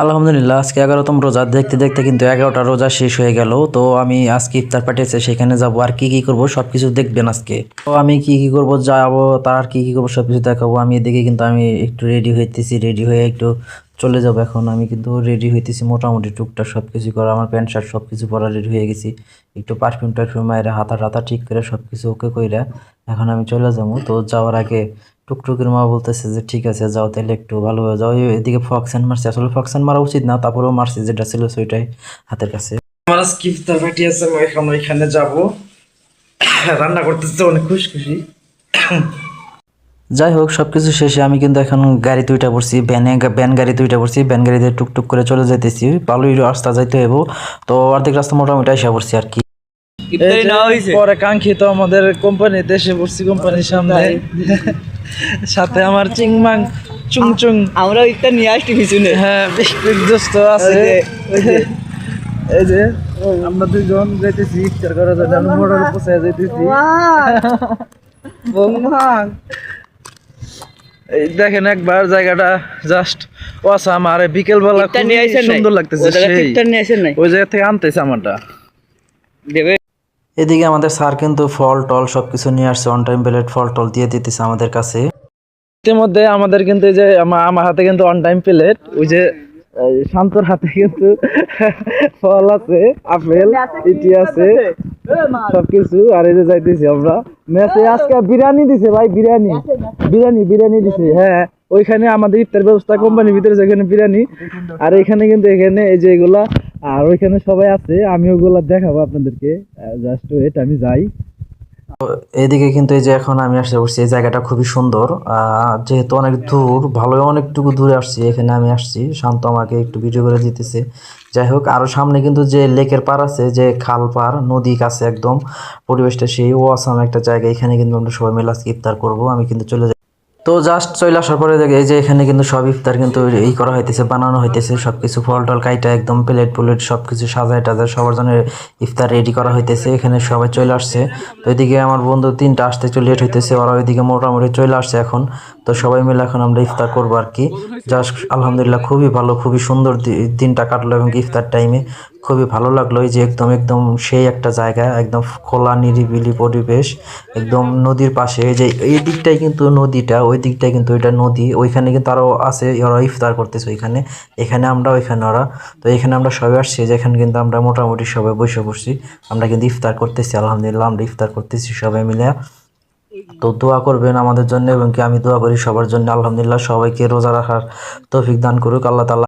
আলহামদুলিল্লাহ আজকে 11তম রোজা দেখতে দেখতে কিন্তু 11টা রোজা শেষ হয়ে গেল। তো আমি আজকে ইফতার পাঠিয়েছে সেখানে যাব আর কি কি করব সবকিছু দেখবেন আজকে। তো আমি কি কি করব যাবো তার কি কি করব সবকিছু দেখাবো। আমি এদিকে কিন্তু আমি একটু রেডি হইতেছি, রেডি হয়ে একটু চলে যাব। এখন আমি কিন্তু রেডি হইতেছি মোটামুটি টুকটাক সবকিছু করা, আমার প্যান্ট শার্ট সবকিছু পরা রেডি হয়ে গেছি। একটু পারফিউম টারফিউম মাইরা হাতা টাতা ঠিক করে সবকিছু ওকে কইরা এখন আমি চলে যাবো। তো যাওয়ার আগে টুকটুকির মা বলতেছে যে ঠিক আছে যাও তাহলে একটু ভালোভাবে যাও। এদিকে ফক্সান মারছে, আসলে ফক্সান মারা উচিত না, তারপরেও মারছে, যেটা ছিল সেটাই হাতের কাছে। আমার আজকে ইফতার পার্টি আছে, আমি এখন ওইখানে যাব। রান্না করতেছে অনেক খুশি খুশি। যাই হোক সবকিছু শেষে আমি কিন্তু এখন গাড়ি দুইটা পড়ছি, ভ্যান গাড়ি দুইটা পড়ছি, ভ্যান গাড়িতে টুকটুক করে চলে যাইতেছি। ভালোই রাস্তা যাইতে হইব, তো অর্ধেক রাস্তা মোটামুটি এসে পড়ছি আর কি। পরে কাঙ্ক্ষিত আমাদের কোম্পানিতে এসে পড়ছি, কোম্পানির সামনে। সাথে আমার চিংমাং চুং চুং, আমরা ইফতার নিয়ে আসছি পিছনে। হ্যাঁ দোস্ত আছে। এই যে আমরা দুইজন যাইতেছি ইফতার করার জন্য, আমি মোটর পোষায় যাইতেছি। এই দেখেন একবার জায়গাটা জাস্ট অসাম, আর বিকেল বেলা সুন্দর লাগতেছে। ওই জায়গা থেকে আনতেছে আমারটা দেবে। এদিকে আমাদের স্যার কিন্তু ফল টল সবকিছু নিয়ে আসছে, অন টাইম প্লেট ফল টল দিয়ে দিতেছে আমাদের কাছে। ইতিমধ্যে আমাদের কিন্তু এই যে আমার হাতে কিন্তু অন টাইম প্লেট, ওই যে শান্তর হাতে কিন্তু ফল আছে, আপেল ইটি আছে সবকিছু। আর এই যে যাইতেছি আমরা মেসে, আজকে বিরিয়ানি দিছে ভাই, বিরিয়ানি বিরিয়ানি বিরিয়ানি দিছে। হ্যাঁ ওইখানে আমাদের ইফতার ব্যবস্থা কোম্পানির ভিতরে, যেখানে বিরিয়ানি। আর এখানে কিন্তু এখানে এই যে এগুলা, আর ওইখানে সবাই আছে, আমি ওগুলা দেখাবো আপনাদেরকে। জাস্ট ওয়েট, আমি যাই। এদিকে কিন্তু এই যে এখন আমি আসতে বসছি, এই জায়গাটা খুবই সুন্দর। যেহেতু অনেক দূর, ভালোই অনেকটুকু দূরে আসছি, এখানে আমি আসছি। শান্ত আমাকে একটু ভিডিও করে দিতেছে। যাই হোক আরো সামনে কিন্তু যে লেকের পার আছে, যে খাল পার, নদী কাছে একদম, পরিবেশটা সেই অসাম একটা জায়গা। এখানে কিন্তু আমরা সবাই মিলে আজকে ইফতার করবো। আমি কিন্তু চলে যাই। তো জাস্ট চলে আসার পরে এই যে এখানে কিন্তু সব ইফতার কিন্তু এই করা হইতেছে, বানানো হইতেছে সবকিছু, ফল টল কাইটা একদম প্লেট প্লেট সবকিছু সাজায় টাজায় সবার জন্য ইফতার রেডি করা হইতেছে। এখানে সবাই চলে আসছে। তো এদিকে আমার বন্ধু 3টা আসতে একটু লেট হইতেছে, ওরা ওইদিকে মোটামুটি চলে আসছে এখন। তো সবাই মিলে এখন আমরা ইফতার করবো আর কি। জাস্ট আলহামদুলিল্লাহ খুবই ভালো, খুবই সুন্দর দিনটা কাটলো, এবং ইফতার টাইমে খুবই ভালো লাগলো। এই যে একদম একদম সেই একটা জায়গা, একদম খোলা নিরিবিলি পরিবেশ, একদম নদীর পাশে। এই যে এই দিকটাই কিন্তু নদীটা, ওই দিকটাই কিন্তু ওইটা নদী। ওইখানে কিন্তু আরো আছে, ওরা ইফতার করতেছে ওইখানে, এখানে আমরা, ওইখানে ওরা। তো এখানে আমরা সবাই আসছি, যেখানে কিন্তু আমরা মোটামুটি সবাই বসে পড়ছি। আমরা কিন্তু ইফতার করতেছি, আলহামদুলিল্লাহ আমরা ইফতার করতেছি সবাই মিলে। তো দোয়া করবেন আমাদের জন্য, এবং কি আমি দোয়া করি সবার জন্য। আলহামদুলিল্লাহ সবাইকে রোজা রাখার তৌফিক দান করুক আল্লাহ তাআলা।